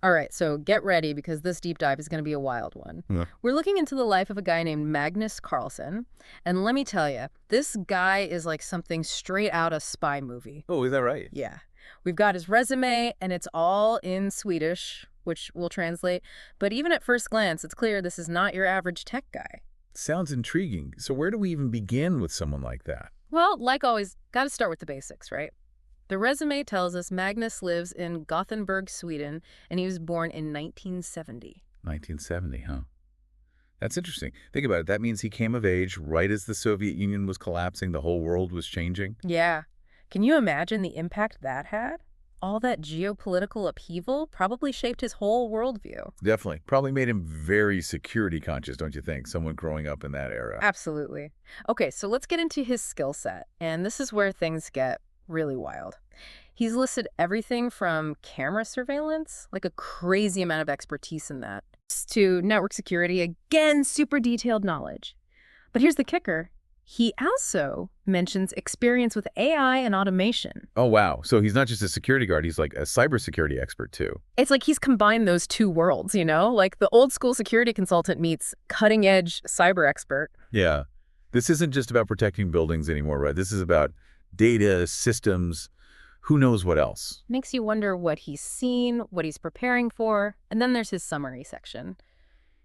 All right, so get ready because this deep dive is going to be a wild one. Yeah. We're looking into the life of a guy named Magnus Carlsson, and let me tell you, this guy is like something straight out of spy movie. Oh, is that right? Yeah. We've got his resume, and it's all in Swedish, which we'll translate, but even at first glance, it's clear this is not your average tech guy. Sounds intriguing. So where do we even begin with someone like that? Well, like always, got to start with the basics, right? The resume tells us Magnus lives in Gothenburg, Sweden, and he was born in 1970. 1970, huh? That's interesting. Think about it. That means he came of age right as the Soviet Union was collapsing, the whole world was changing. Yeah. Can you imagine the impact that had? All that geopolitical upheaval probably shaped his whole worldview. Definitely. Probably made him very security conscious, don't you think? Someone growing up in that era. Absolutely. Okay, so let's get into his skill set, and this is where things get really wild. He's listed everything from camera surveillance, like a crazy amount of expertise in that, to network security, again, super detailed knowledge. But here's the kicker. He also mentions experience with AI and automation. Oh, wow. So he's not just a security guard. He's like a cybersecurity expert, too. It's like he's combined those two worlds, you know? Like the old school security consultant meets cutting-edge cyber expert. Yeah. This isn't just about protecting buildings anymore, right? This is about data, systems, who knows what else. Makes you wonder what he's seen, what he's preparing for, and then there's his summary section.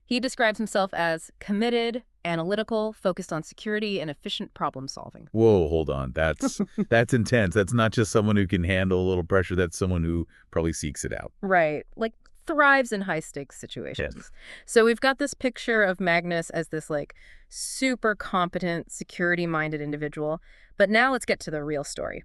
He describes himself as committed, analytical, focused on security, and efficient problem solving. Whoa, hold on. That's intense. That's not just someone who can handle a little pressure. That's someone who probably seeks it out. Right, like thrives in high-stakes situations. Yes. So we've got this picture of Magnus as this like super competent, security-minded individual. But now let's get to the real story,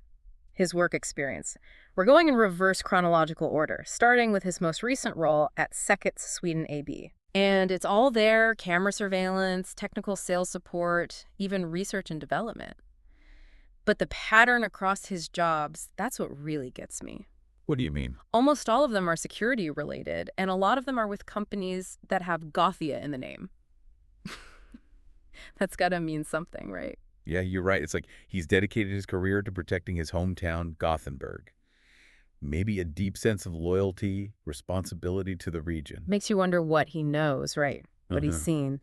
his work experience. We're going in reverse chronological order, starting with his most recent role at Säkerhetsbranschen Sweden AB. And it's all there, camera surveillance, technical sales support, even research and development. But the pattern across his jobs, that's what really gets me. What do you mean? Almost all of them are security related, and a lot of them are with companies that have Gothia in the name. That's gotta mean something, right? Yeah, you're right. It's like he's dedicated his career to protecting his hometown, Gothenburg. Maybe a deep sense of loyalty, responsibility to the region. Makes you wonder what he knows, right? What he's seen.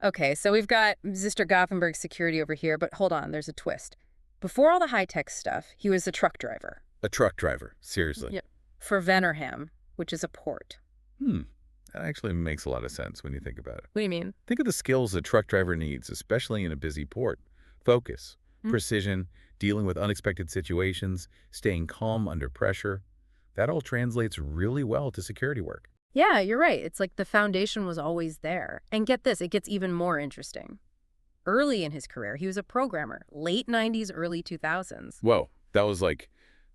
Okay, so we've got Mr. Gothenburg security over here, but hold on, there's a twist. Before all the high-tech stuff, he was a truck driver. A truck driver, seriously. Yeah. For Venerham, which is a port. That actually makes a lot of sense when you think about it. What do you mean? Think of the skills a truck driver needs, especially in a busy port. Focus, precision, dealing with unexpected situations, staying calm under pressure. That all translates really well to security work. Yeah, you're right. It's like the foundation was always there. And get this, it gets even more interesting. Early in his career, he was a programmer, late 90s, early 2000s. Whoa, that was like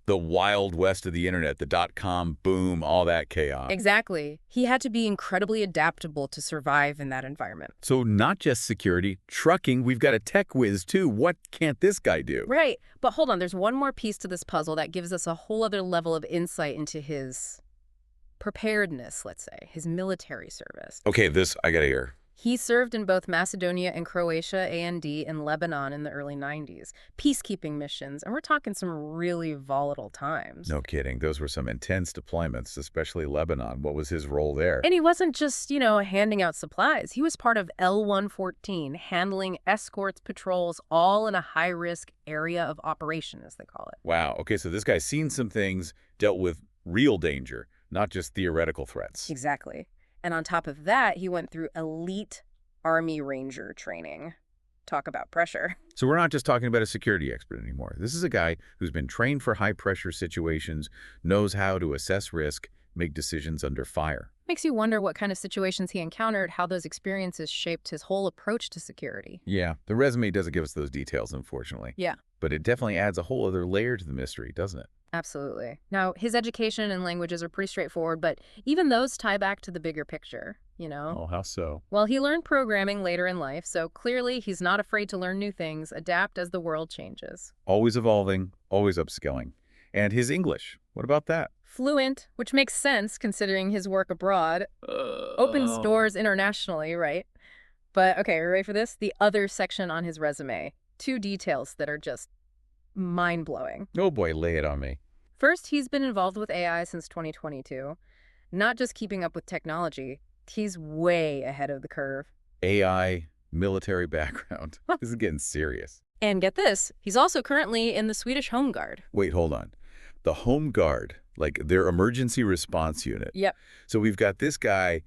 the wild west of the internet, the dot-com boom, all that chaos. Exactly. He had to be incredibly adaptable to survive in that environment. So not just security, trucking, we've got a tech whiz too. What can't this guy do? Right. But hold on, there's one more piece to this puzzle that gives us a whole other level of insight into his preparedness, let's say, his military service. Okay, this I gotta hear. He served in both Macedonia and Croatia and in Lebanon in the early 90s, peacekeeping missions, and we're talking some really volatile times. No kidding. Those were some intense deployments, especially Lebanon. What was his role there? And he wasn't just, handing out supplies. He was part of L-114, handling escorts, patrols, all in a high-risk area of operation, as they call it. Wow. Okay, so this guy's seen some things, dealt with real danger, not just theoretical threats. Exactly. And on top of that, he went through elite Army Ranger training. Talk about pressure. So we're not just talking about a security expert anymore. This is a guy who's been trained for high-pressure situations, knows how to assess risk, make decisions under fire. Makes you wonder what kind of situations he encountered, how those experiences shaped his whole approach to security. Yeah, the resume doesn't give us those details, unfortunately. Yeah. But it definitely adds a whole other layer to the mystery, doesn't it? Absolutely. Now, his education and languages are pretty straightforward, but even those tie back to the bigger picture, Oh, how so? Well, he learned programming later in life, so clearly he's not afraid to learn new things, adapt as the world changes. Always evolving, always upskilling. And his English, what about that? Fluent, which makes sense considering his work abroad, opens doors internationally, right? But, okay, are you ready for this? The other section on his resume. 2 details that are just mind-blowing. Oh boy, lay it on me. First, he's been involved with AI since 2022. Not just keeping up with technology, he's way ahead of the curve. AI, military background. This is getting serious. And get this, he's also currently in the Swedish Home Guard. Wait, hold on. The Home Guard, like their emergency response unit. Yep. So we've got this guy,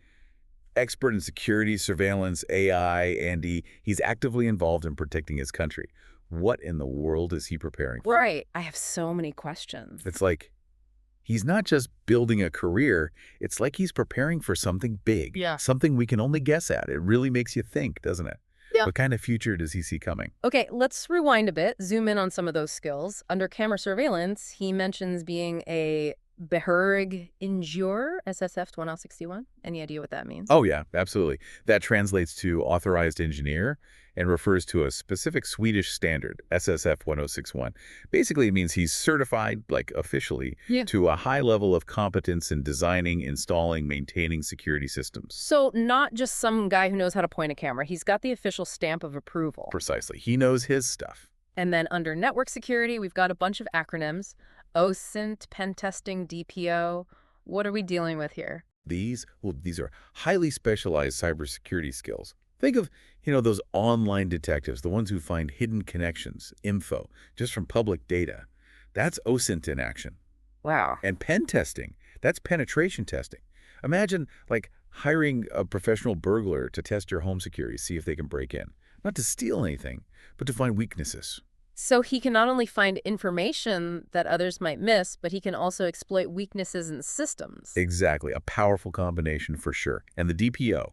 expert in security, surveillance, AI, and he's actively involved in protecting his country. What in the world is he preparing for? Right. I have so many questions. It's like he's not just building a career, it's like he's preparing for something big. Yeah. Something we can only guess at. It really makes you think, doesn't it? Yeah. What kind of future does he see coming? Okay, let's rewind a bit, zoom in on some of those skills. Under camera surveillance, he mentions being a behörig ingenieur, SSF 2061. Any idea what that means? Oh, yeah, absolutely. That translates to authorized engineer and refers to a specific Swedish standard, SSF 1061. Basically, it means he's certified, like officially, to a high level of competence in designing, installing, maintaining security systems. So not just some guy who knows how to point a camera. He's got the official stamp of approval. Precisely. He knows his stuff. And then under network security, we've got a bunch of acronyms. OSINT, pen testing, DPO. What are we dealing with here? These are highly specialized cybersecurity skills. Think of, those online detectives, the ones who find hidden connections, info, just from public data. That's OSINT in action. Wow. And pen testing, that's penetration testing. Imagine, like, hiring a professional burglar to test your home security, see if they can break in. Not to steal anything, but to find weaknesses. So he can not only find information that others might miss, but he can also exploit weaknesses in systems. Exactly. A powerful combination for sure. And the DPO,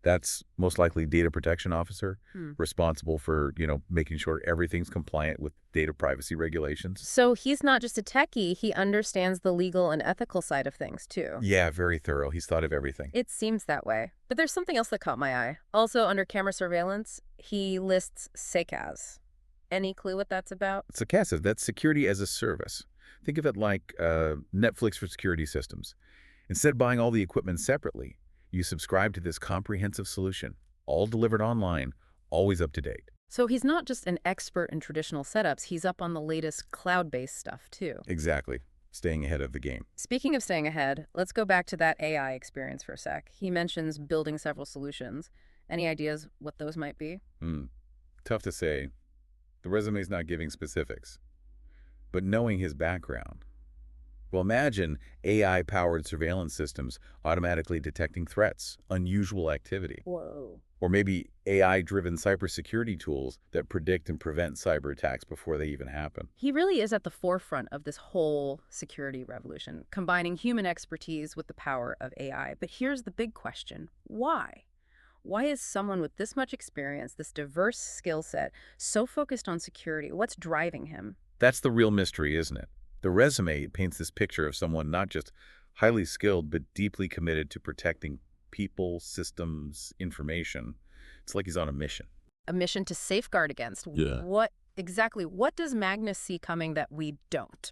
that's most likely data protection officer, responsible for, making sure everything's compliant with data privacy regulations. So he's not just a techie, he understands the legal and ethical side of things, too. Yeah, very thorough. He's thought of everything. It seems that way. But there's something else that caught my eye. Also, under camera surveillance, he lists SECAS. Any clue what that's about? SECAS, that's security as a service. Think of it like Netflix for security systems. Instead of buying all the equipment separately, you subscribe to this comprehensive solution, all delivered online, always up to date. So he's not just an expert in traditional setups, he's up on the latest cloud-based stuff, too. Exactly. Staying ahead of the game. Speaking of staying ahead, let's go back to that AI experience for a sec. He mentions building several solutions. Any ideas what those might be? Tough to say. The resume's not giving specifics. But knowing his background, well, imagine AI-powered surveillance systems automatically detecting threats, unusual activity. Whoa. Or maybe AI-driven cybersecurity tools that predict and prevent cyber attacks before they even happen. He really is at the forefront of this whole security revolution, combining human expertise with the power of AI. But here's the big question. Why? Why is someone with this much experience, this diverse skill set, so focused on security? What's driving him? That's the real mystery, isn't it? The resume paints this picture of someone not just highly skilled, but deeply committed to protecting people, systems, information. It's like he's on a mission. A mission to safeguard against. Yeah. What does Magnus see coming that we don't?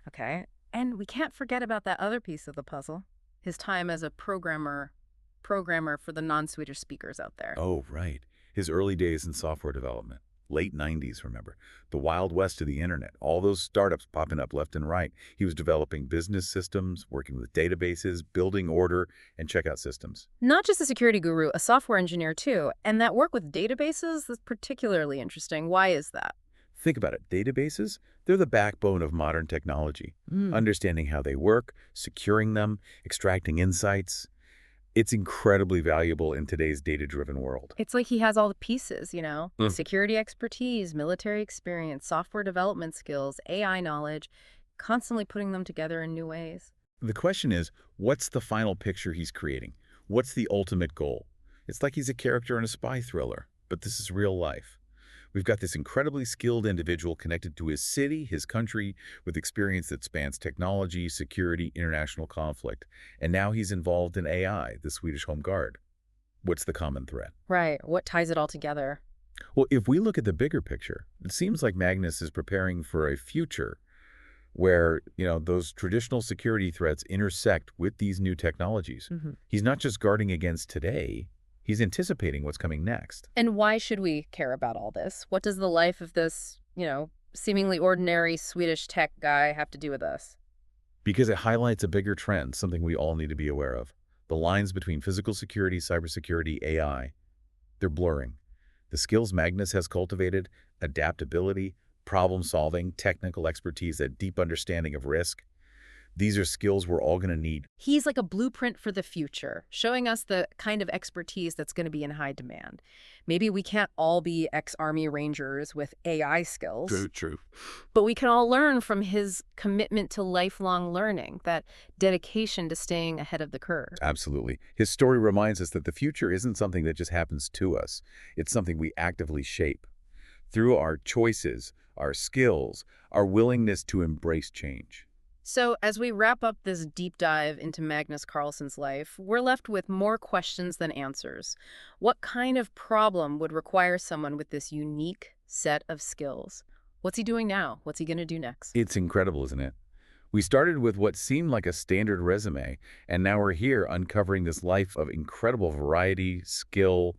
Okay. And we can't forget about that other piece of the puzzle. His time as a programmer for the non-Swedish speakers out there. Oh, right. His early days in software development. Late 90s, remember. The Wild West of the internet. All those startups popping up left and right. He was developing business systems, working with databases, building order and checkout systems. Not just a security guru, a software engineer too. And that work with databases is particularly interesting. Why is that? Think about it. Databases, they're the backbone of modern technology. Understanding how they work, securing them, extracting insights. It's incredibly valuable in today's data-driven world. It's like he has all the pieces, security expertise, military experience, software development skills, AI knowledge, constantly putting them together in new ways. The question is, what's the final picture he's creating? What's the ultimate goal? It's like he's a character in a spy thriller, but this is real life. We've got this incredibly skilled individual connected to his city, his country, with experience that spans technology, security, international conflict. And now he's involved in AI, the Swedish Home Guard. What's the common thread? Right. What ties it all together? Well, if we look at the bigger picture, it seems like Magnus is preparing for a future where, those traditional security threats intersect with these new technologies. He's not just guarding against today. He's anticipating what's coming next. And why should we care about all this? What does the life of this, seemingly ordinary Swedish tech guy have to do with us? Because it highlights a bigger trend, something we all need to be aware of. The lines between physical security, cybersecurity, AI, they're blurring. The skills Magnus has cultivated, adaptability, problem-solving, technical expertise, a deep understanding of risk, these are skills we're all going to need. He's like a blueprint for the future, showing us the kind of expertise that's going to be in high demand. Maybe we can't all be ex-Army Rangers with AI skills. True. But we can all learn from his commitment to lifelong learning, that dedication to staying ahead of the curve. Absolutely. His story reminds us that the future isn't something that just happens to us. It's something we actively shape. Through our choices, our skills, our willingness to embrace change. So as we wrap up this deep dive into Magnus Carlsson's life, we're left with more questions than answers. What kind of problem would require someone with this unique set of skills? What's he doing now? What's he going to do next? It's incredible, isn't it? We started with what seemed like a standard resume, and now we're here uncovering this life of incredible variety, skill,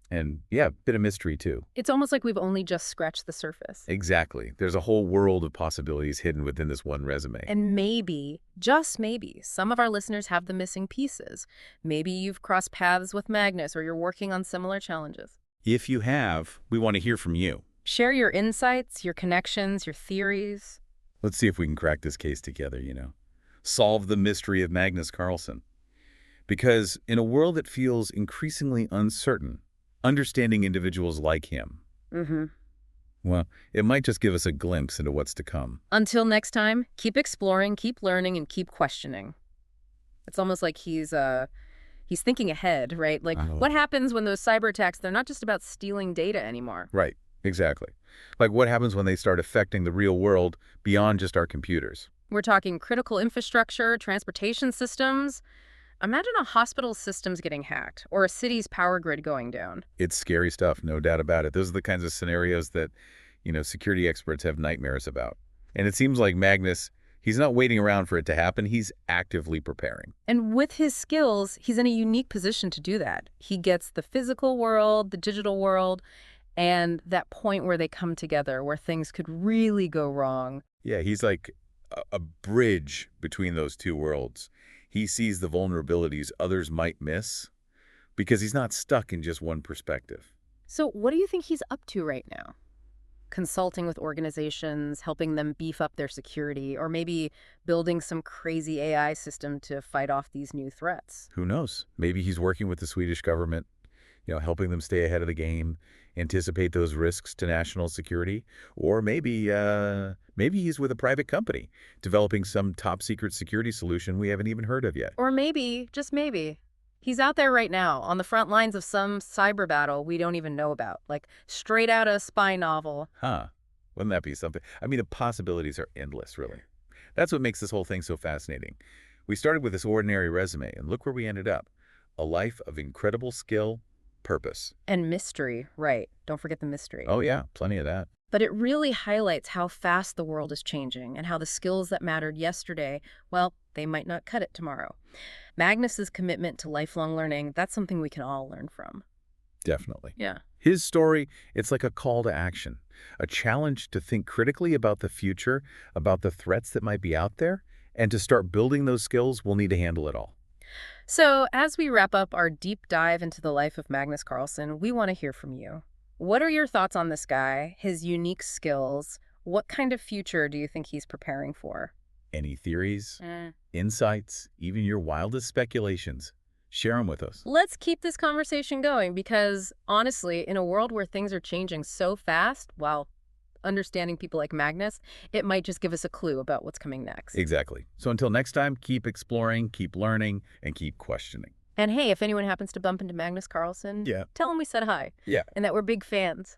and yeah, a bit of mystery too. It's almost like we've only just scratched the surface. Exactly. There's a whole world of possibilities hidden within this one resume. And maybe, just maybe, some of our listeners have the missing pieces. Maybe you've crossed paths with Magnus or you're working on similar challenges. If you have, we want to hear from you. Share your insights, your connections, your theories. Let's see if we can crack this case together, Solve the mystery of Magnus Carlsson. Because in a world that feels increasingly uncertain, understanding individuals like him, well, it might just give us a glimpse into what's to come. Until next time, keep exploring, keep learning, and keep questioning. It's almost like he's thinking ahead, right? Like, what happens when those cyber attacks, they're not just about stealing data anymore. Right, exactly. Like what happens when they start affecting the real world beyond just our computers? We're talking critical infrastructure, transportation systems. Imagine a hospital's systems getting hacked or a city's power grid going down. It's scary stuff, no doubt about it. Those are the kinds of scenarios that, security experts have nightmares about. And it seems like Magnus, he's not waiting around for it to happen. He's actively preparing. And with his skills, he's in a unique position to do that. He gets the physical world, the digital world, and that point where they come together, where things could really go wrong. Yeah, he's like a bridge between those two worlds. He sees the vulnerabilities others might miss because he's not stuck in just one perspective. So what do you think he's up to right now? Consulting with organizations, helping them beef up their security, or maybe building some crazy AI system to fight off these new threats? Who knows? Maybe he's working with the Swedish government, helping them stay ahead of the game, anticipate those risks to national security. Or maybe he's with a private company, developing some top-secret security solution we haven't even heard of yet. Or maybe, just maybe, he's out there right now on the front lines of some cyber battle we don't even know about, like straight out of a spy novel. Huh. Wouldn't that be something? I mean, the possibilities are endless, really. That's what makes this whole thing so fascinating. We started with this ordinary resume, and look where we ended up. A life of incredible skill, purpose. And mystery, right. Don't forget the mystery. Oh, yeah, plenty of that. But it really highlights how fast the world is changing and how the skills that mattered yesterday, well, they might not cut it tomorrow. Magnus's commitment to lifelong learning, that's something we can all learn from. Definitely. Yeah. His story, it's like a call to action, a challenge to think critically about the future, about the threats that might be out there, and to start building those skills we'll need to handle it all. So as we wrap up our deep dive into the life of Magnus Carlsson, we want to hear from you. What are your thoughts on this guy, his unique skills? What kind of future do you think he's preparing for? Any theories, insights, even your wildest speculations? Share them with us. Let's keep this conversation going because, honestly, in a world where things are changing so fast, well, understanding people like Magnus, it might just give us a clue about what's coming next. Exactly. So until next time, keep exploring, keep learning, and keep questioning. And hey, if anyone happens to bump into Magnus Carlsson, tell him we said hi. Yeah. And that we're big fans.